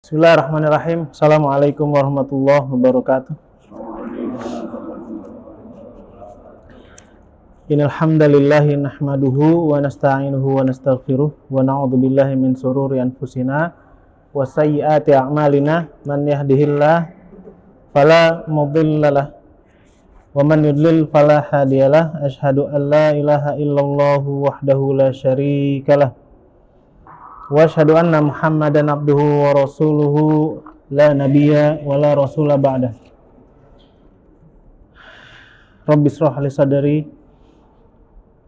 Bismillahirrahmanirrahim. Assalamualaikum warahmatullahi wabarakatuh. Innal hamdalillahi nahmaduhu wa nasta'inuhu wa nastaghfiruh wa na'udzubillahi min shururi anfusina wa sayyiati a'malina. Man yahdihillahu fala mudhillalah wa man yudlil fala hadiyalah. Asyhadu an la ilaha illallah wahdahu la syarikalah wa asyhadu anna Muhammadan abduhu wa rasuluhu la nabiyya wa la rasula ba'dah. Rabbi shrah li sadri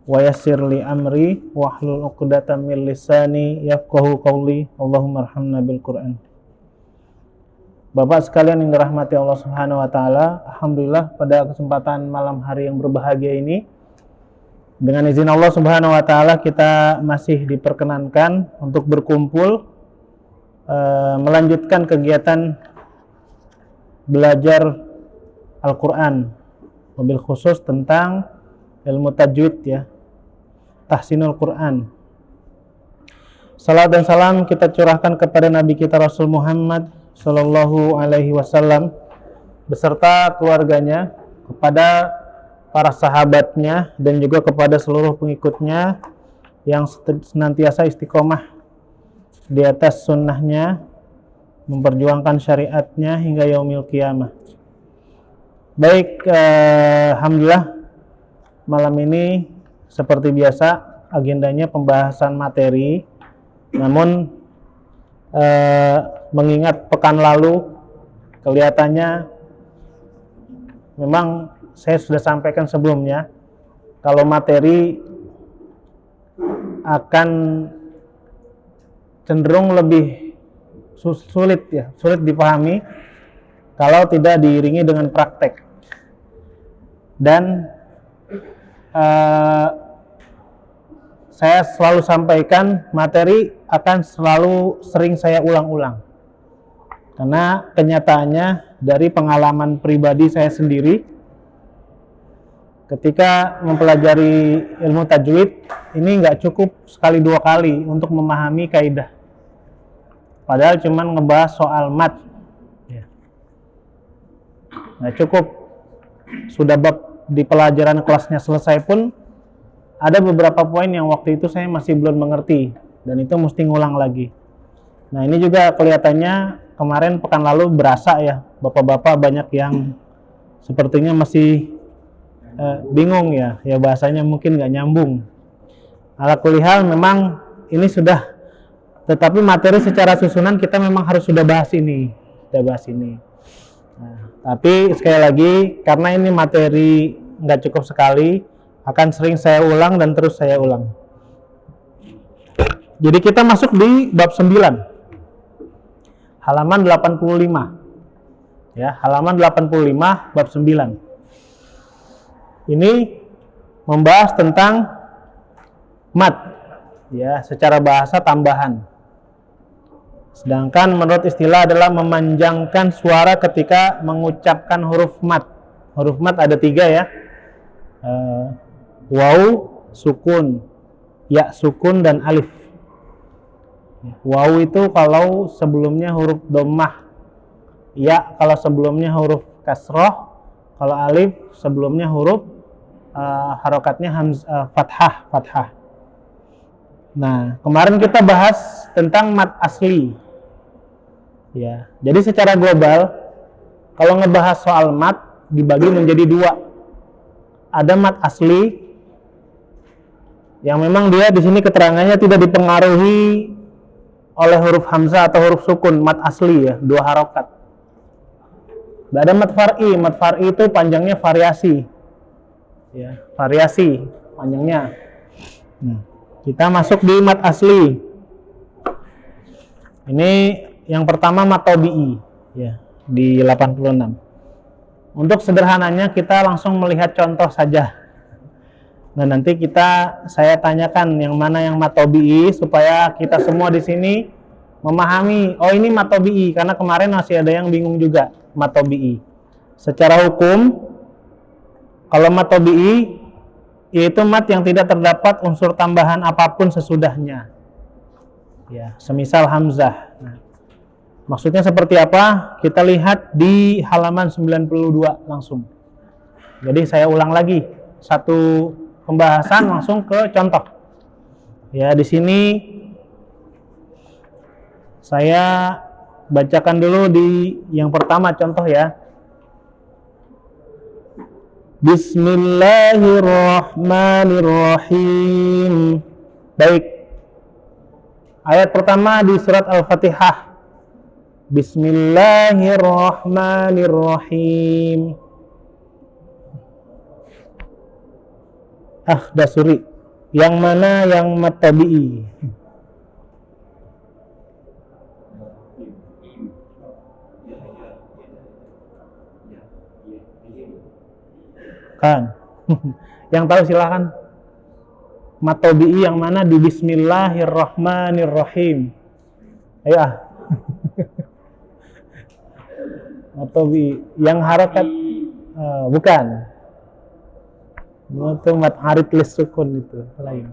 wa yassir li amri wahlul 'uqdatam min lisani yafqahu qawli. Allahumma arhamna bil Qur'an. Bapak sekalian yang dirahmati Allah Subhanahu wa taala, alhamdulillah pada kesempatan malam hari yang berbahagia ini, dengan izin Allah Subhanahu wa taala kita masih diperkenankan untuk berkumpul melanjutkan kegiatan belajar Al-Qur'an, mobil khusus tentang ilmu tajwid ya, tahsinul Qur'an. Salam dan salam kita curahkan kepada Nabi kita Rasul Muhammad sallallahu alaihi wasallam beserta keluarganya, kepada para sahabatnya, dan juga kepada seluruh pengikutnya yang senantiasa istiqomah di atas sunnahnya, memperjuangkan syariatnya hingga yaumil qiyamah. Baik, alhamdulillah malam ini seperti biasa agendanya pembahasan materi, namun mengingat pekan lalu kelihatannya memang saya sudah sampaikan sebelumnya, kalau materi akan cenderung lebih sulit dipahami kalau tidak diiringi dengan praktek. Dan saya selalu sampaikan, materi akan selalu sering saya ulang-ulang, karena kenyataannya dari pengalaman pribadi saya sendiri, ketika mempelajari ilmu tajwid ini nggak cukup sekali dua kali untuk memahami kaidah, padahal cuman ngebahas soal mat ya. Nggak cukup, sudah bab di pelajaran kelasnya selesai pun ada beberapa poin yang waktu itu saya masih belum mengerti, dan itu mesti ngulang lagi. Nah, ini juga kelihatannya kemarin pekan lalu berasa ya, bapak-bapak banyak yang sepertinya masih bingung ya bahasanya mungkin nggak nyambung. Ala kulli hal memang ini sudah, tetapi materi secara susunan kita memang harus sudah bahas ini. Nah, tapi sekali lagi, karena ini materi nggak cukup sekali, akan sering saya ulang dan terus saya ulang. Jadi kita masuk di bab 9 halaman 85 ya, halaman 85 bab 9. Ini membahas tentang mat ya, secara bahasa tambahan. Sedangkan menurut istilah adalah memanjangkan suara ketika mengucapkan huruf mat. Huruf mat ada 3 ya, waw, sukun, ya sukun, dan alif. Waw itu kalau sebelumnya huruf dhammah, ya kalau sebelumnya huruf kasroh, kalau alif sebelumnya huruf harokatnya fathah. Nah, kemarin kita bahas tentang mat asli ya. Jadi secara global kalau ngebahas soal mat dibagi menjadi 2. Ada mat asli yang memang dia di sini keterangannya tidak dipengaruhi oleh huruf hamzah atau huruf sukun, mat asli ya, 2 harokat. Dan ada mat far'i. Mat far'i itu panjangnya variasi ya, variasi panjangnya. Nah, kita masuk di mat asli. Ini yang pertama mat tabi'i ya, di 86. Untuk sederhananya kita langsung melihat contoh saja. Nah, nanti saya tanyakan yang mana yang mat tabi'i supaya kita semua di sini memahami, oh ini mat tabi'i, karena kemarin masih ada yang bingung juga mat tabi'i. Secara hukum, kalau mat tabi'i yaitu mat yang tidak terdapat unsur tambahan apapun sesudahnya. Ya, semisal hamzah. Nah, Maksudnya seperti apa? Kita lihat di halaman 92 langsung. Jadi saya ulang lagi satu pembahasan langsung ke contoh. Ya, di sini saya bacakan dulu di yang pertama contoh ya. Bismillahirrahmanirrahim. Baik. Ayat pertama di surat Al-Fatihah. Bismillahirrahmanirrahim. Dasuri. Yang mana yang mat tabi'i? Kan. Yang tahu silakan. Mat tabi'i yang mana di Bismillahirrahmanirrahim? Ayo Mat tabi'i yang harakat bukan. Itu mat arid lis sukun itu lain.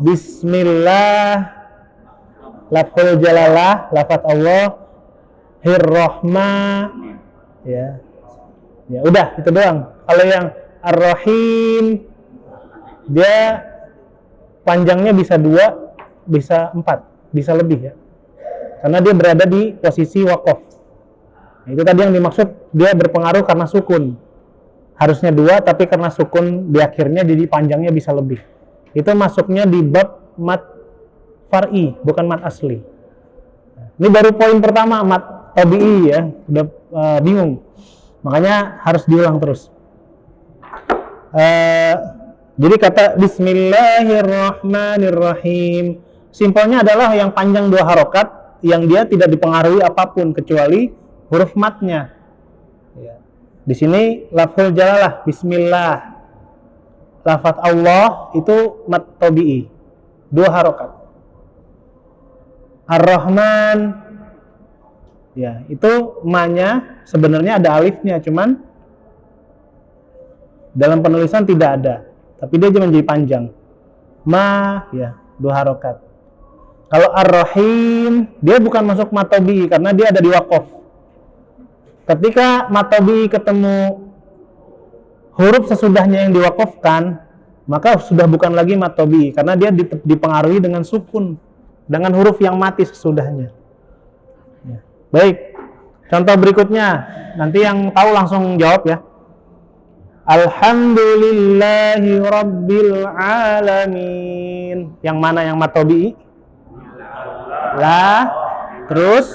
Bismillah, lafzul jalalah, lafaz Allah, Hirrahma, ya. Ya udah itu doang. Kalau yang Ar-Rahim dia panjangnya bisa 2, bisa 4, bisa lebih ya. Karena dia berada di posisi waqaf. Nah, itu tadi yang dimaksud dia berpengaruh karena sukun. Harusnya 2 tapi karena sukun di akhirnya jadi panjangnya bisa lebih. Itu masuknya di bab mat far'i, bukan mat asli. Ini baru poin pertama mat tabi'i ya. Udah bingung. Makanya harus diulang terus. Jadi kata Bismillahirrahmanirrahim. Simpelnya adalah yang panjang 2 harokat, yang dia tidak dipengaruhi apapun kecuali huruf matnya. Ya. Di sini lafzul jalalah Bismillah. Lafaz Allah itu mat tabi'i, 2 harokat. Ar-Rahman. Ya, itu ma-nya sebenarnya ada alifnya, cuman dalam penulisan tidak ada, tapi dia cuma jadi panjang. Ma, ya, 2 harokat. Kalau Ar-Rahim, dia bukan masuk mat tabi'i karena dia ada di waqaf. Ketika mat tabi'i ketemu huruf sesudahnya yang diwaqafkan, maka sudah bukan lagi mat tabi'i karena dia dipengaruhi dengan sukun, dengan huruf yang mati sesudahnya. Ya. Baik, contoh berikutnya, nanti yang tahu langsung jawab ya. Alhamdulillahi Rabbil Alamin. Yang mana yang mat tabi'i? La, terus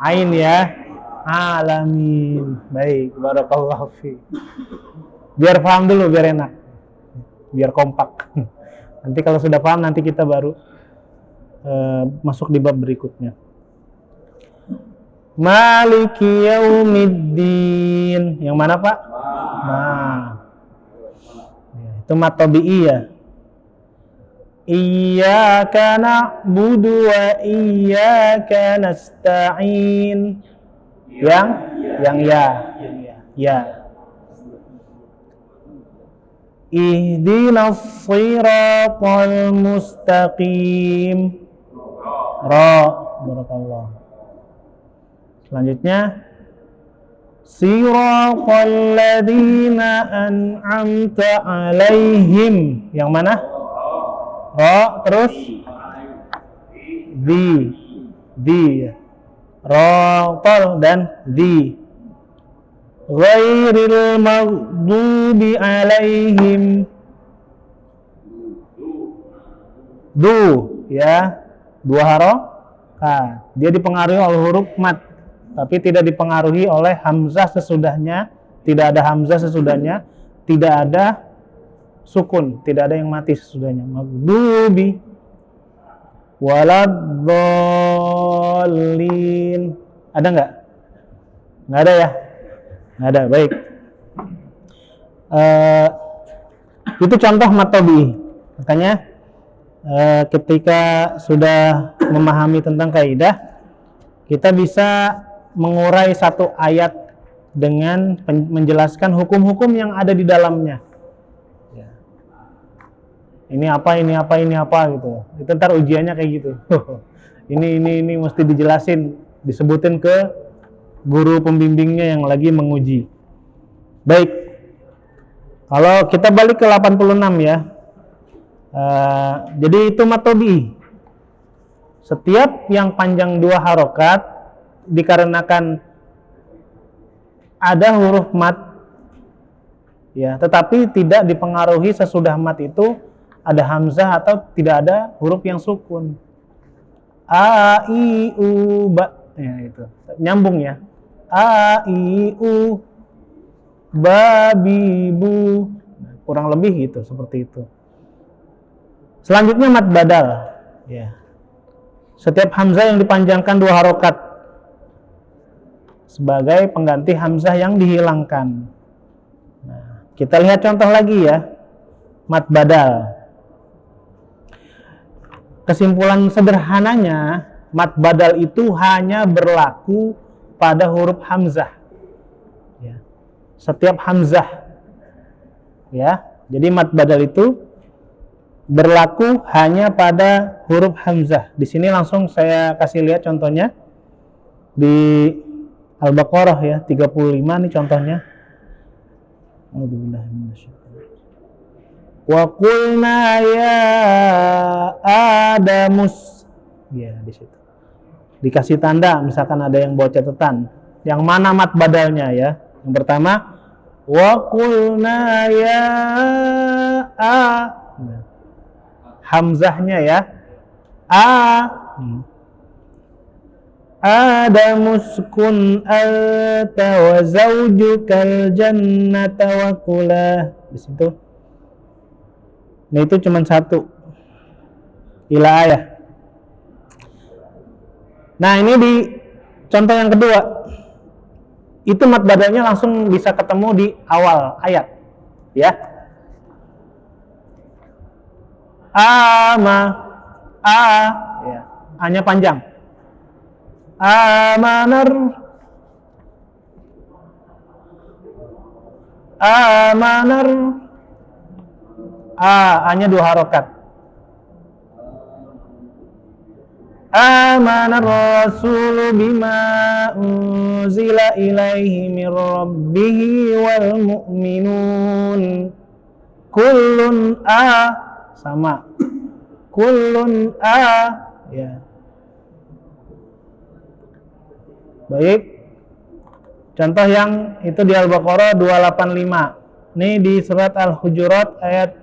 ain ya. Alamin. Baik, barakallahu fi. Biar paham dulu, biar enak. Biar kompak. Nanti kalau sudah paham, nanti kita baru masuk di bab berikutnya. Maliki yaumiddin. Yang mana Pak? Itu mat tabi'i ya. Iyyaka na'budu wa iyyaka nasta'in. Yang ya. Ihdinas siratal mustaqim. Barakallah. Selanjutnya siratal ladzina an'amta alaihim. Yang mana? Terus di Tol dan di ghairil maghdubi alaihim. Ya, 2 harokat. Dia dipengaruhi oleh huruf mat, tapi tidak dipengaruhi oleh hamzah sesudahnya. Tidak ada hamzah sesudahnya, tidak ada sukun, tidak ada yang mati sesudahnya. Maghdubi waladdallin. Ada nggak? Nggak ada ya? Nggak ada, baik. Itu contoh mat tabi'i. Makanya ketika sudah memahami tentang kaidah, kita bisa mengurai satu ayat dengan menjelaskan hukum-hukum yang ada di dalamnya. ini apa, ini apa, ini apa gitu. Itu ntar ujiannya kayak gitu. Ini mesti dijelasin, disebutin ke guru pembimbingnya yang lagi menguji. Baik, kalau kita balik ke 86 ya. Jadi itu mat tabii. Setiap yang panjang 2 harokat dikarenakan ada huruf mat, ya, tetapi tidak dipengaruhi sesudah mat itu ada hamzah atau tidak ada huruf yang sukun. A, I, U, ba, ya itu nyambung ya. A, I, U, ba, bi, bu, kurang lebih gitu, seperti itu. Selanjutnya mat badal, ya. Setiap hamzah yang dipanjangkan 2 harokat sebagai pengganti hamzah yang dihilangkan. Nah, kita lihat contoh lagi ya, mat badal. Kesimpulan sederhananya, mat badal itu hanya berlaku pada huruf hamzah. Ya. Setiap hamzah, ya. Jadi mat badal itu berlaku hanya pada huruf hamzah. Di sini langsung saya kasih lihat contohnya di Al-Baqarah ya, 35 nih contohnya. Wa qulna ya Adamus. Ya, di situ. Dikasih tanda misalkan ada yang bawa catatan. Yang mana mat badalnya ya? Yang pertama, wa qulna ya hamzahnya ya, Adamuskun anta wa zaujukal jannata wa kula. Di situ. Nah itu cuma satu. Ila ayah. Nah ini di contoh yang kedua. Itu mat badalnya langsung bisa ketemu di awal ayat. Ya. Ya. A-nya panjang. Amanar. A-nya 2 harokat. Amanar rasulu bima unzila ilaihi mir rabbihi wal mu'minun. Kullun sama. Kullun ya. Baik. Contoh yang itu di Al-Baqarah 285. Ini di surat Al-Hujurat ayat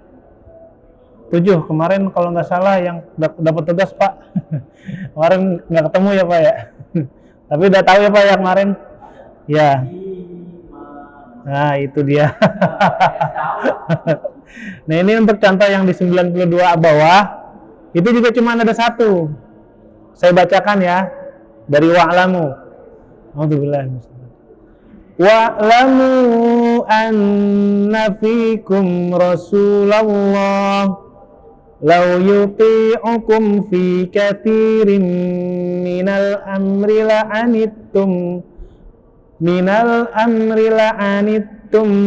7. Kemarin kalau nggak salah yang dapat tugas Pak. Kemarin nggak ketemu ya Pak ya. Tapi udah tahu ya Pak ya kemarin. Ya. Nah itu dia. Nah ini untuk contoh yang di 92 bawah. Itu juga cuma ada satu. Saya bacakan ya. Dari wa'lamu. Alhamdulillah. Wa'lamu anna fikum Rasulullah law yuti'ukum fi katsirin minal amri la'anittum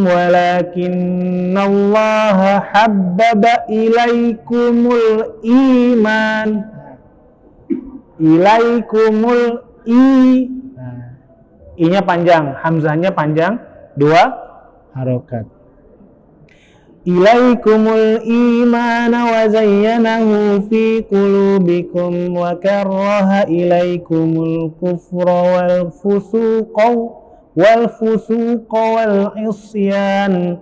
walakinallaha habbaba ilaikumul iman I-nya panjang, hamzahnya panjang, 2 harokat. Ilaikumul imana wa zayyanahu fi qulubikum wa karraha ilaikumul kufra wal fusuqa wal isyan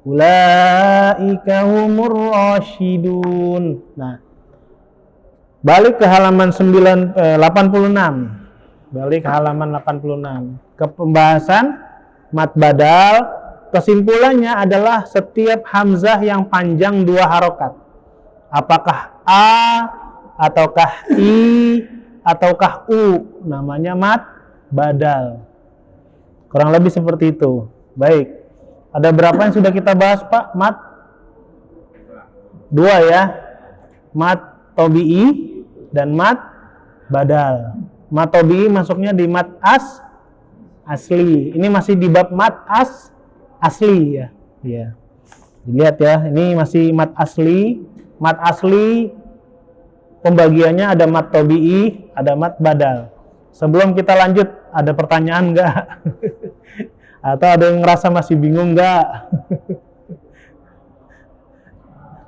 ulaika humur rasyidun. Nah, balik ke halaman 86. Balik ke halaman 86. Ke pembahasan mat badal, kesimpulannya adalah setiap hamzah yang panjang 2 harokat. Apakah A, ataukah I, ataukah U, namanya mat badal. Kurang lebih seperti itu. Baik. Ada berapa yang sudah kita bahas Pak? Mat 2 ya. Mat tabii dan mat badal. Mat tabii masuknya di mat asli. Ini masih di bab mat asli ya. Iya. Dilihat ya, ini masih mat asli Mat asli pembagiannya ada mat tabi'i, ada mat badal. Sebelum kita lanjut, ada pertanyaan nggak? Atau ada yang ngerasa masih bingung nggak?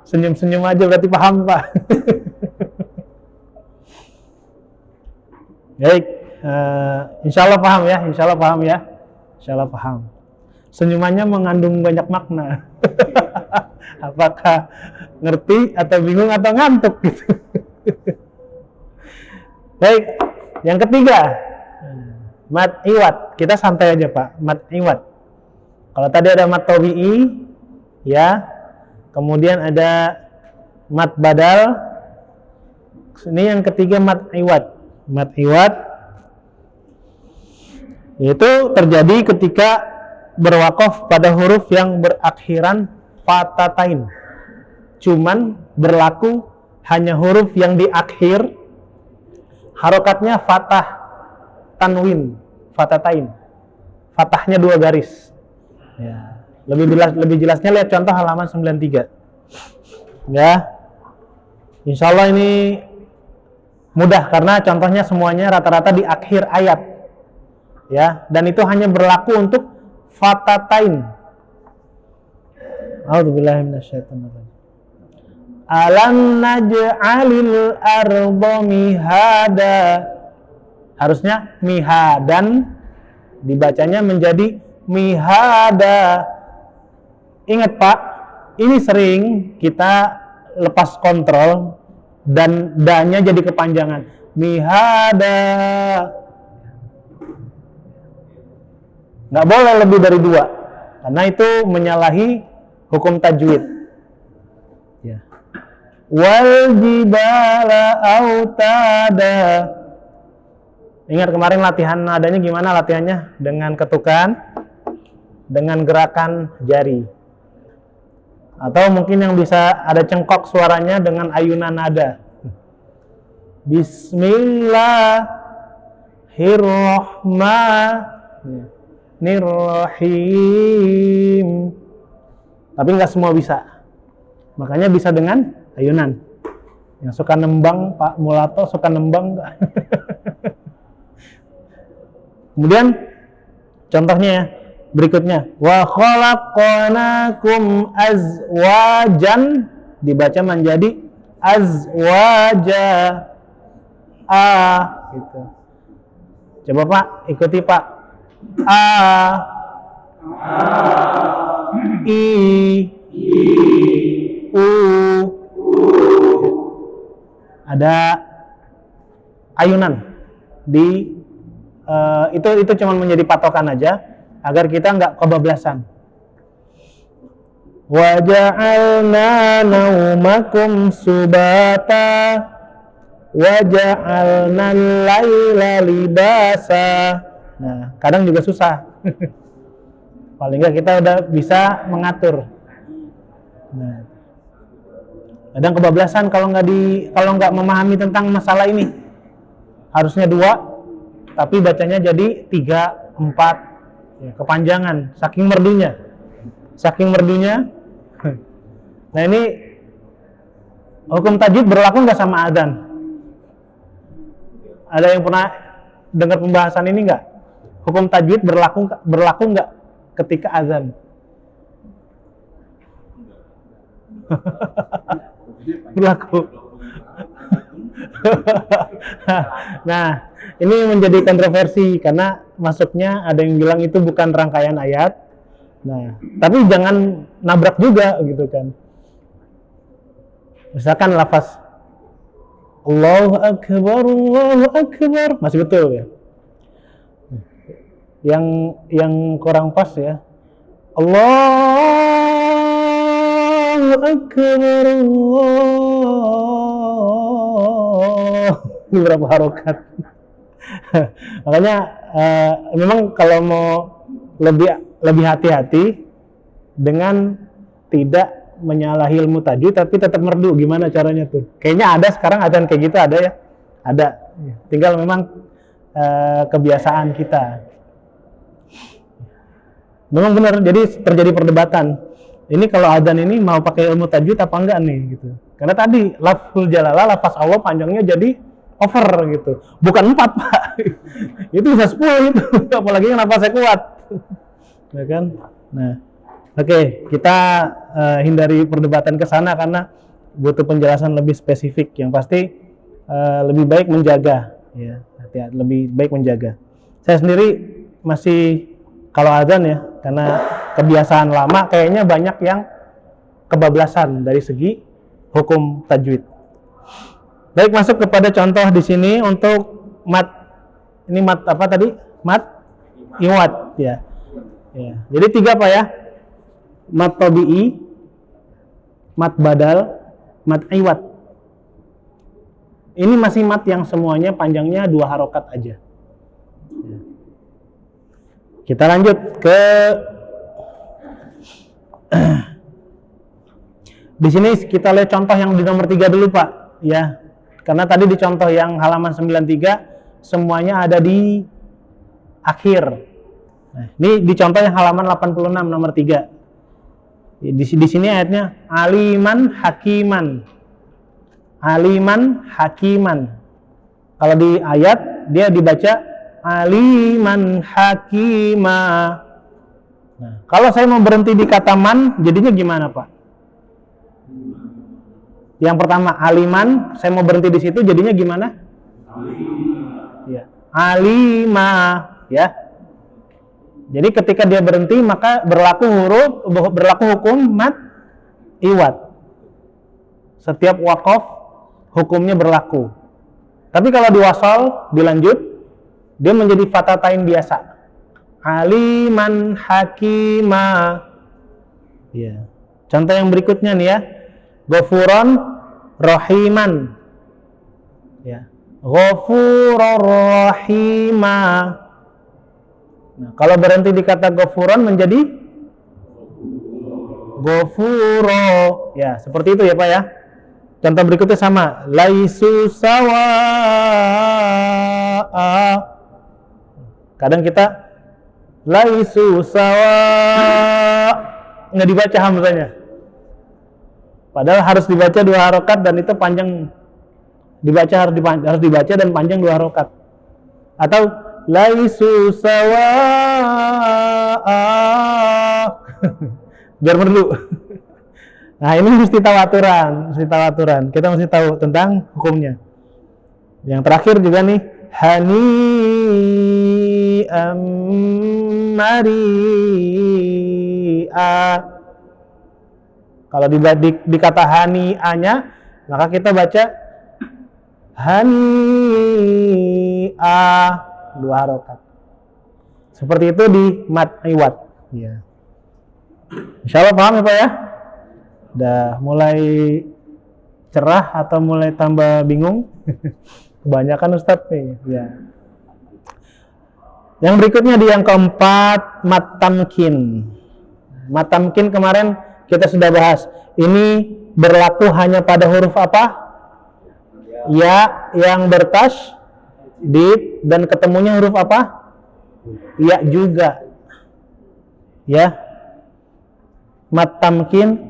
Senyum-senyum aja berarti paham, Pak. Baik, insya Allah paham ya, insya Allah paham ya, insya Allah paham. Senyumannya mengandung banyak makna. Apakah ngerti atau bingung atau ngantuk gitu. Baik, yang ketiga, mat iwat. Kita santai aja Pak, mat iwat. Kalau tadi ada mat tabi'i, ya, kemudian ada mat badal. Ini yang ketiga mat iwat. Mat iwat yaitu terjadi ketika berwakaf pada huruf yang berakhiran fatatain. Cuman berlaku hanya huruf yang di akhir harokatnya fathah tanwin, fatatain. Fathahnya 2 garis. Ya, lebih jelasnya lihat contoh halaman 93. Ya. Insyaallah ini mudah karena contohnya semuanya rata-rata di akhir ayat. Ya, dan itu hanya berlaku untuk fatatain. A'udzubillahi minasyaitonir rajim. Alam naj'alil arda mihada. Harusnya mihadan, dibacanya menjadi mihada. Ingat Pak, ini sering kita lepas kontrol dan da-nya jadi kepanjangan. Mihada. Nggak boleh lebih dari 2, karena itu menyalahi hukum tajwid. Ya. Wal jibala autada. Ingat kemarin latihan nadanya gimana latihannya? Dengan ketukan, dengan gerakan jari. Atau mungkin yang bisa ada cengkok suaranya dengan ayunan nada. Bismillahirrahmanirrahim. Tapi nggak semua bisa. Makanya bisa dengan ayunan. Yang suka nembang, Pak Mulato suka nembang nggak? Kemudian contohnya ya, berikutnya wa khalaqnakum azwajan, dibaca menjadi azwaja. Gitu. Coba Pak, ikuti Pak. I U. Ada ayunan di itu cuma menjadi patokan aja agar kita nggak kebablasan. Wa ja'alna naumakum subata wa ja'alna al-laila libasa. Nah, kadang juga susah. Paling nggak kita udah bisa mengatur. Nah, kadang kebablasan kalau nggak memahami tentang masalah ini. Harusnya 2, tapi bacanya jadi 3, 4, ya, kepanjangan, saking merdunya. Nah ini hukum tajwid berlaku nggak sama adzan? Ada yang pernah dengar pembahasan ini nggak? Hukum tajwid berlaku nggak ketika azan? Berlaku. Nah, ini menjadi kontroversi karena masuknya ada yang bilang itu bukan rangkaian ayat. Nah, tapi jangan nabrak juga gitu kan. Misalkan lafaz Allahu Akbar, masih betul ya. Yang kurang pas ya. Allahu Akbar, ini berapa harokat? Makanya memang kalau mau lebih hati-hati dengan tidak menyalahi ilmu tajwid tapi tetap merdu, gimana caranya tuh? Kayaknya ada sekarang adzan kayak gitu, ada ya? Ada. Tinggal memang kebiasaan kita. Memang benar, jadi terjadi perdebatan. ini kalau adzan ini mau pakai ilmu tajwid apa enggak nih gitu. Karena tadi lafzul jalalah, lafaz Allah panjangnya jadi over gitu. Bukan 4, Pak. Itu bisa 10 itu. Apalagi yang nafasnya kuat. Ya kan? Nah, oke, kita hindari perdebatan ke sana karena butuh penjelasan lebih spesifik. Yang pasti lebih baik menjaga, ya. Hati-hati, lebih baik menjaga. Saya sendiri masih kalau adzan ya, karena kebiasaan lama kayaknya banyak yang kebablasan dari segi hukum tajwid. Baik, masuk kepada contoh di sini untuk mat. Ini mat apa tadi? Mat iwat ya. Ya. Jadi 3 Pak ya. Mat tabi'i, mat badal, mat iwat. Ini masih mat yang semuanya panjangnya 2 harokat aja. Ya. Kita lanjut ke di sini kita lihat contoh yang di nomor 3 dulu Pak ya. Karena tadi di contoh yang halaman 93 semuanya ada di akhir. Nah, ini di contoh yang halaman 86 nomor 3. Di sini ayatnya aliman hakiman. Aliman hakiman. Kalau di ayat dia dibaca aliman hakima. Nah, kalau saya mau berhenti di kata man, jadinya gimana Pak? Yang pertama aliman, saya mau berhenti di situ, jadinya gimana? Ya, alima, ya. Jadi ketika dia berhenti maka berlaku hukum mat iwat. Setiap waqaf hukumnya berlaku. Tapi kalau diwasal dilanjut, dia menjadi fatatain biasa. Aliman hakima. Ya. Contoh yang berikutnya nih ya. Ghafuran rahiman. Ya. Ghafurur rahima. Nah, kalau berhenti di kata ghafuran menjadi ghafuro. Ya, seperti itu ya Pak ya. Contoh berikutnya sama. Laisu sawa'a. Kadang kita laisu sawa' nggak dibaca hamzanya. Padahal harus dibaca 2 harokat dan itu panjang. Harus dibaca dan panjang 2 harokat. Atau laisu sawa'a. Biar merdu. Nah, ini mesti tahu aturan. Kita mesti tahu tentang hukumnya. Yang terakhir juga nih, hani mari'a. Kalau di kata hani anya, maka kita baca hani a 2 harokat. Seperti itu di mat iwat. Ya. Insya Allah paham ya Pak ya? Udah mulai cerah atau mulai tambah bingung? Kebanyakan Ustadz nih. Ya. Yang berikutnya di yang keempat, mat tamkin. Mat tamkin kemarin kita sudah bahas. Ini berlaku hanya pada huruf apa? Ya yang bertasydid dan ketemunya huruf apa? Ya juga. Ya. Mat tamkin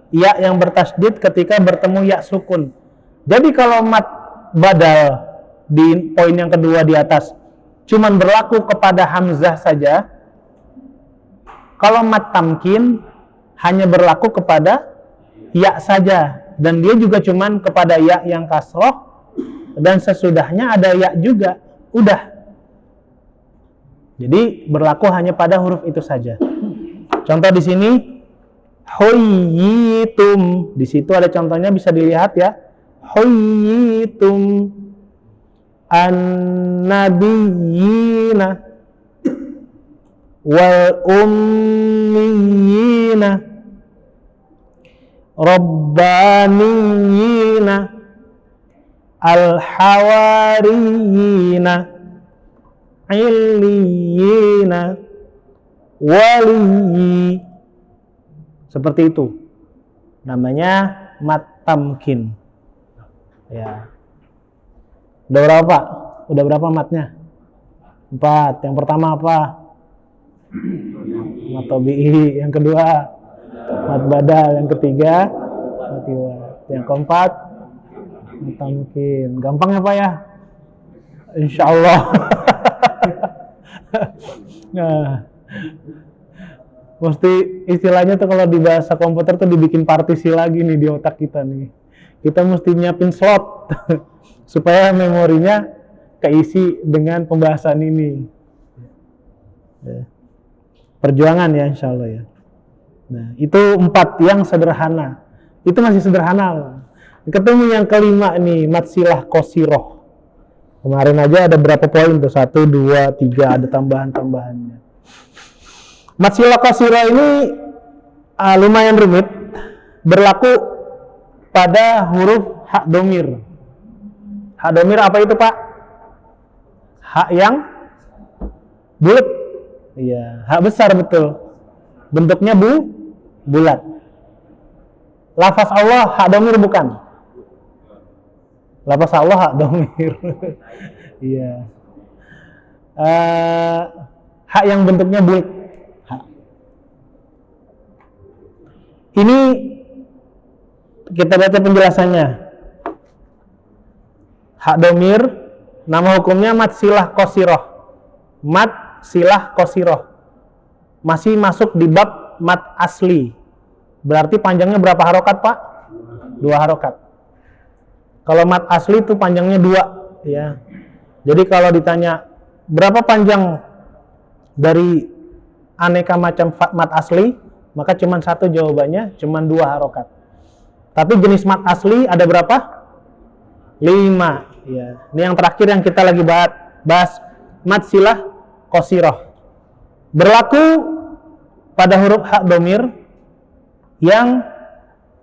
ya yang bertasydid ketika bertemu ya sukun. Jadi kalau mat badal di poin yang kedua di atas cuman berlaku kepada hamzah saja. Kalau mat tamkin hanya berlaku kepada ya saja, dan dia juga cuman kepada ya yang kasroh dan sesudahnya ada ya juga, udah. Jadi berlaku hanya pada huruf itu saja. Contoh di sini huyyitum, di situ ada contohnya bisa dilihat ya. Huyyitum an-nabiyina wal ummiyina rabbaniyina al-hawariyina illiyina waliyi. Seperti itu. Namanya mat tamkin. Ya. Udah berapa Pak? Udah berapa matnya? 4. Yang pertama apa? Mat tabi'i. Yang kedua Mat badal. Yang ketiga mat iwad. Yang keempat mat tamkin. Gampang ya Pak ya? Insya Allah. Nah, mesti istilahnya tuh kalau di bahasa komputer tuh dibikin partisi lagi nih di otak kita nih. Kita mesti nyiapin slot supaya memorinya keisi dengan pembahasan ini. Perjuangan ya insya Allah ya. Nah itu 4 yang sederhana. Itu masih sederhana. Ketemu yang kelima nih, matsilah qasiroh. Kemarin aja ada berapa poin tuh? 1, 2, 3, ada tambahan-tambahannya. Matsilah qasiroh ini lumayan rumit. Berlaku pada huruf hak domir. Hak domir apa itu Pak? Hak yang bulat. Iya, hak besar betul. Bentuknya bulat. Lafaz Allah hak domir bukan? Lafaz Allah hak domir. Iya. Hak yang bentuknya bulat. Ini kita baca penjelasannya. Hak domir, nama hukumnya mat silah qasiroh. Mat silah qasiroh. Masih masuk di bab mat asli. Berarti panjangnya berapa harokat Pak? 2 harokat. Kalau mat asli itu panjangnya 2 ya. Jadi kalau ditanya berapa panjang dari aneka macam mat asli, maka cuma 1 jawabannya, cuma 2 harokat. Tapi jenis mat asli ada berapa? 5 ya. Ini yang terakhir yang kita lagi bahas mat silah qasiroh. Berlaku pada huruf hak domir yang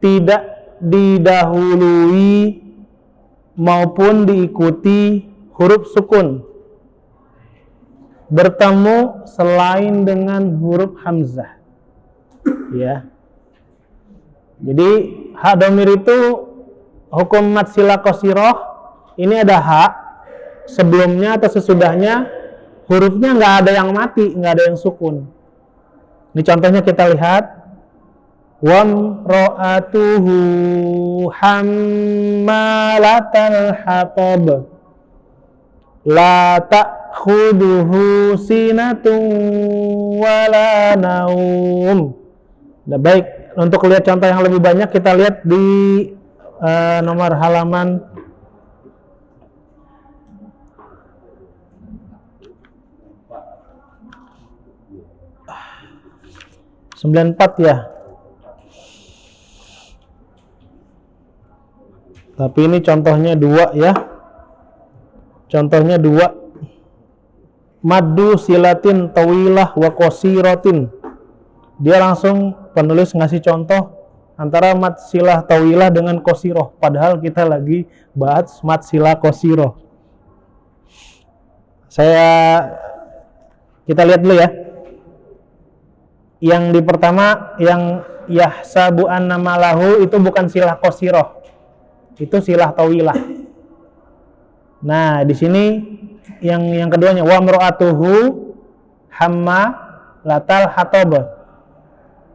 tidak didahului maupun diikuti huruf sukun bertemu selain dengan huruf hamzah ya. Jadi hak domir itu hukum mat silah qasiroh ini ada hak sebelumnya atau sesudahnya hurufnya nggak ada yang mati, nggak ada yang sukun. Ini contohnya kita lihat. Wamro'atuhu hammalatal hatab la ta'khuduhu sinatun wala naum. Nah, baik, untuk lihat contoh yang lebih banyak kita lihat di nomor halaman 94 ya. Tapi ini contohnya 2 ya. Contohnya 2. Maddu silatin tawilah wa qasiratin. Dia langsung penulis ngasih contoh antara mad silah tawilah dengan qasiroh. Padahal kita lagi bahas mad silah qasiroh. Kita lihat dulu ya. Yang di pertama yang yahsabu annama lahu itu bukan silah qasiroh. Itu silah tawilah. Nah, di sini yang keduanya wa mar'atuhu hamma latal hatab.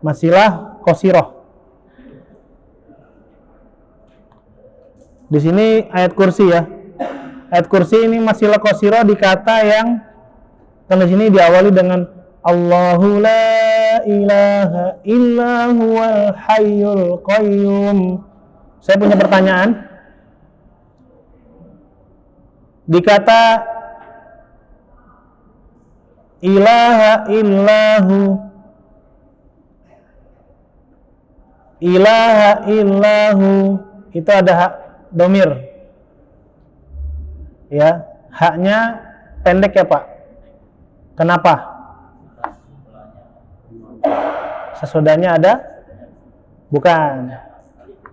Masilah qasiroh. Di sini ayat kursi ya. Ayat kursi ini masilah qasiroh di kata yang kan di sini diawali dengan Allahu la ilaha illa huwal hayyul qayyum. Saya punya pertanyaan. Di kata ilaha illahu itu ada hak domir ya, haknya pendek ya Pak. Kenapa? Sesudahnya ada? Bukan.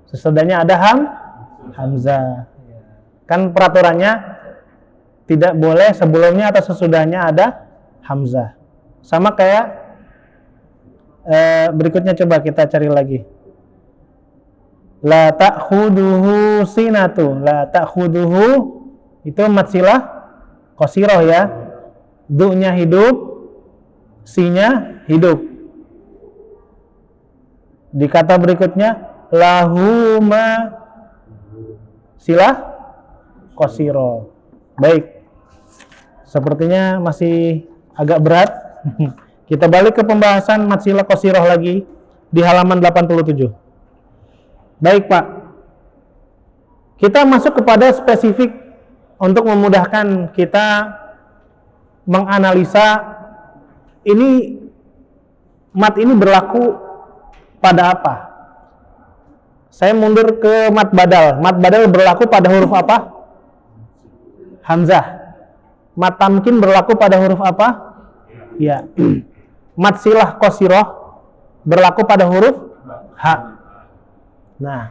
Sesudahnya ada hamzah. Kan peraturannya tidak boleh sebelumnya atau sesudahnya ada hamzah. Sama kayak berikutnya, coba kita cari lagi. La ta'khuduhu sinatu. La ta'khuduhu itu mad silah qasiroh ya. Du-nya hidup, si-nya hidup. Di kata berikutnya lahuma silah qasiro. Baik. Sepertinya masih agak berat. Kita balik ke pembahasan mat silah qasiroh lagi di halaman 87. Baik, Pak. Kita masuk kepada spesifik untuk memudahkan kita menganalisa ini mat ini berlaku pada apa? Saya mundur ke mat badal. Mat badal berlaku pada huruf apa? Hamzah. Mat tamkin berlaku pada huruf apa? Ya. Mat silah qasiroh berlaku pada huruf ha. Nah,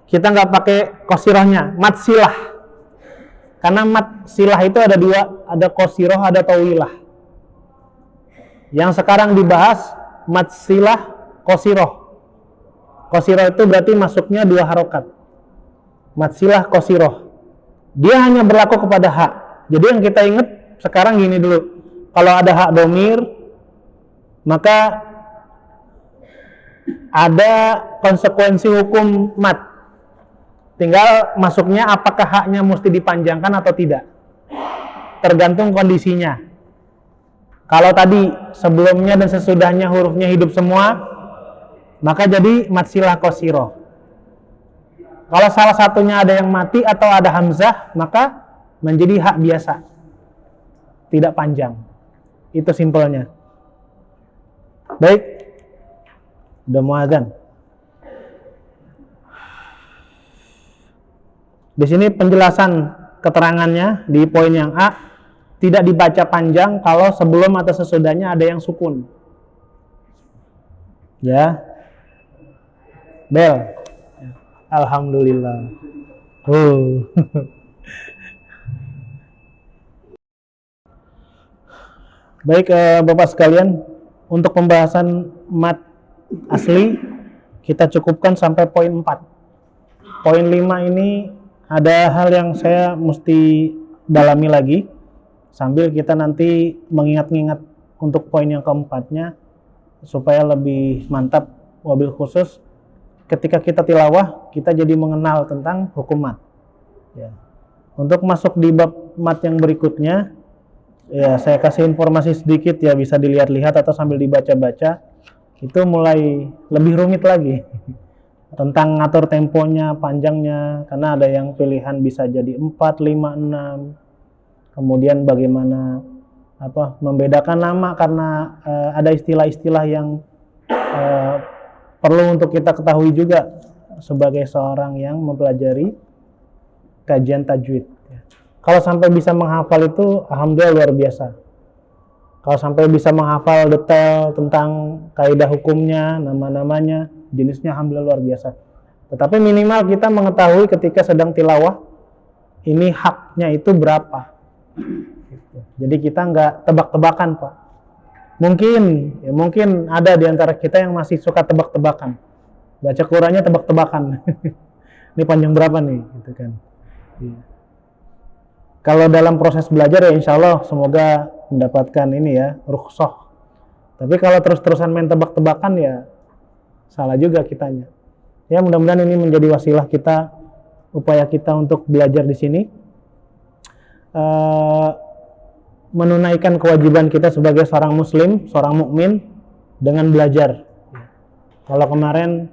kita nggak pakai qasirohnya, mat silah. Karena mat silah itu ada dua, ada qasiroh, ada tawilah. Yang sekarang dibahas mat silah qasiroh. Qasiroh itu berarti masuknya dua harokat. Mat silah qasiroh. Dia hanya berlaku kepada hak. Jadi yang kita ingat sekarang gini dulu. Kalau ada hak domir, maka ada konsekuensi hukum mat. Tinggal masuknya apakah haknya mesti dipanjangkan atau tidak. Tergantung kondisinya. Kalau tadi sebelumnya dan sesudahnya hurufnya hidup semua, maka jadi mat silah qasiroh. Kalau salah satunya ada yang mati atau ada hamzah, maka menjadi hak biasa, tidak panjang. Itu simpelnya. Baik, udah mau azan. Di sini penjelasan keterangannya di poin yang A, tidak dibaca panjang kalau sebelum atau sesudahnya ada yang sukun. Ya, bel. Alhamdulillah. Baik, Bapak sekalian, untuk pembahasan mat asli kita cukupkan sampai poin 4. Poin 5 ini ada hal yang saya mesti dalami lagi sambil kita nanti mengingat-ingat untuk poin yang keempatnya supaya lebih mantap, wabil khusus ketika kita tilawah kita jadi mengenal tentang hukum mat. Ya. Untuk masuk di bab mat yang berikutnya, ya saya kasih informasi sedikit ya, bisa dilihat-lihat atau sambil dibaca-baca. Itu mulai lebih rumit lagi tentang ngatur temponya, panjangnya, karena ada yang pilihan bisa jadi 4, 5, 6. Kemudian bagaimana membedakan nama karena ada istilah-istilah yang perlu untuk kita ketahui juga sebagai seorang yang mempelajari kajian tajwid. Kalau sampai bisa menghafal itu alhamdulillah luar biasa. Kalau sampai bisa menghafal detail tentang kaidah hukumnya, nama-namanya, jenisnya alhamdulillah luar biasa. Tetapi minimal kita mengetahui ketika sedang tilawah ini haknya itu berapa. Jadi kita nggak tebak-tebakan, Pak. Mungkin ada di antara kita yang masih suka tebak-tebakan. Baca Qurannya tebak-tebakan. Ini panjang berapa nih, gitu kan. Iya. Kalau dalam proses belajar ya insya Allah semoga mendapatkan ini ya, rukhsah. Tapi kalau terus-terusan main tebak-tebakan ya salah juga kitanya. Ya mudah-mudahan ini menjadi wasilah kita, upaya kita untuk belajar di sini. Menunaikan kewajiban kita sebagai seorang muslim, seorang mukmin dengan belajar. Kalau kemarin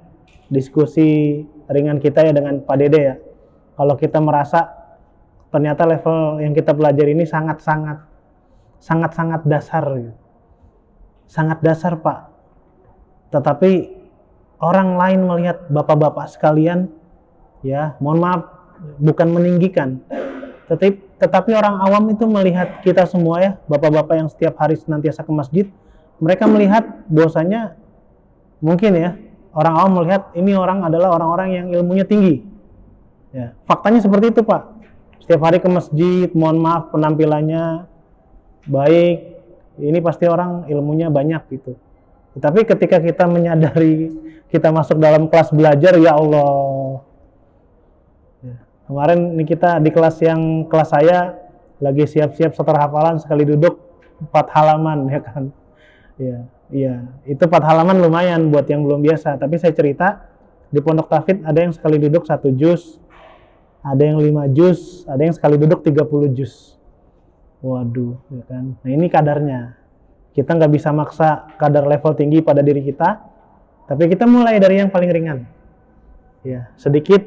diskusi ringan kita ya dengan Pak Dede ya, kalau kita merasa ternyata level yang kita pelajari ini sangat-sangat dasar, sangat dasar Pak. Tetapi orang lain melihat bapak-bapak sekalian, ya mohon maaf bukan meninggikan, tetapi orang awam itu melihat kita semua ya, bapak-bapak yang setiap hari senantiasa ke masjid, mereka melihat bahwasanya mungkin ya, orang awam melihat ini orang adalah orang-orang yang ilmunya tinggi. Ya, faktanya seperti itu Pak. Setiap hari ke masjid, mohon maaf penampilannya baik, ini pasti orang ilmunya banyak gitu. Tetapi ketika kita menyadari kita masuk dalam kelas belajar, ya Allah. Kemarin ini kita di kelas saya lagi siap-siap setor hafalan, sekali duduk 4 halaman ya kan. Iya, iya. Itu 4 halaman lumayan buat yang belum biasa. Tapi saya cerita di Pondok Tauhid ada yang sekali duduk 1 juz, ada yang 5 juz, ada yang sekali duduk 30 juz. Waduh, ya kan. Nah ini kadarnya. Kita nggak bisa maksa kadar level tinggi pada diri kita, tapi kita mulai dari yang paling ringan. Ya, sedikit,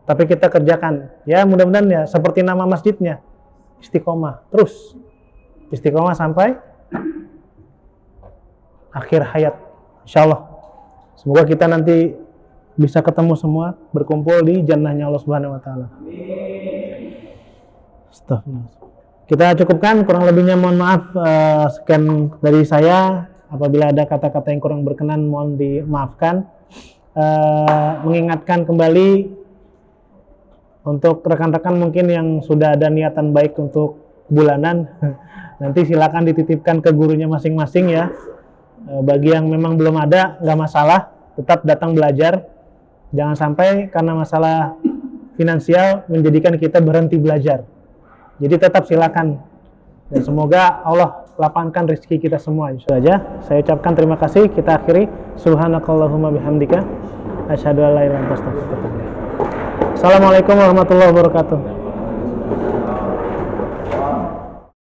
tapi kita kerjakan. Ya mudah-mudahan ya seperti nama masjidnya, istiqomah. Terus istiqomah sampai akhir hayat, insya Allah. Semoga kita nanti bisa ketemu semua, berkumpul di jannahnya Allah Subhanahu Wa Taala. Astagfirullah. Kita cukupkan, kurang lebihnya mohon maaf. Sekian dari saya. Apabila ada kata-kata yang kurang berkenan, mohon dimaafkan. Mengingatkan kembali untuk rekan-rekan mungkin yang sudah ada niatan baik untuk bulanan, nanti silakan dititipkan ke gurunya masing-masing ya. Bagi yang memang belum ada, nggak masalah, tetap datang belajar. Jangan sampai karena masalah finansial menjadikan kita berhenti belajar. Jadi tetap silakan, dan semoga Allah lapangkan rezeki kita semua. Itu saja saya ucapkan terima kasih. Kita akhiri. Subhanakallahumma bihamdika asyhadu an la ilaha illa anta astaghfiruka wa atubu ilaik. Assalamualaikum warahmatullahi wabarakatuh.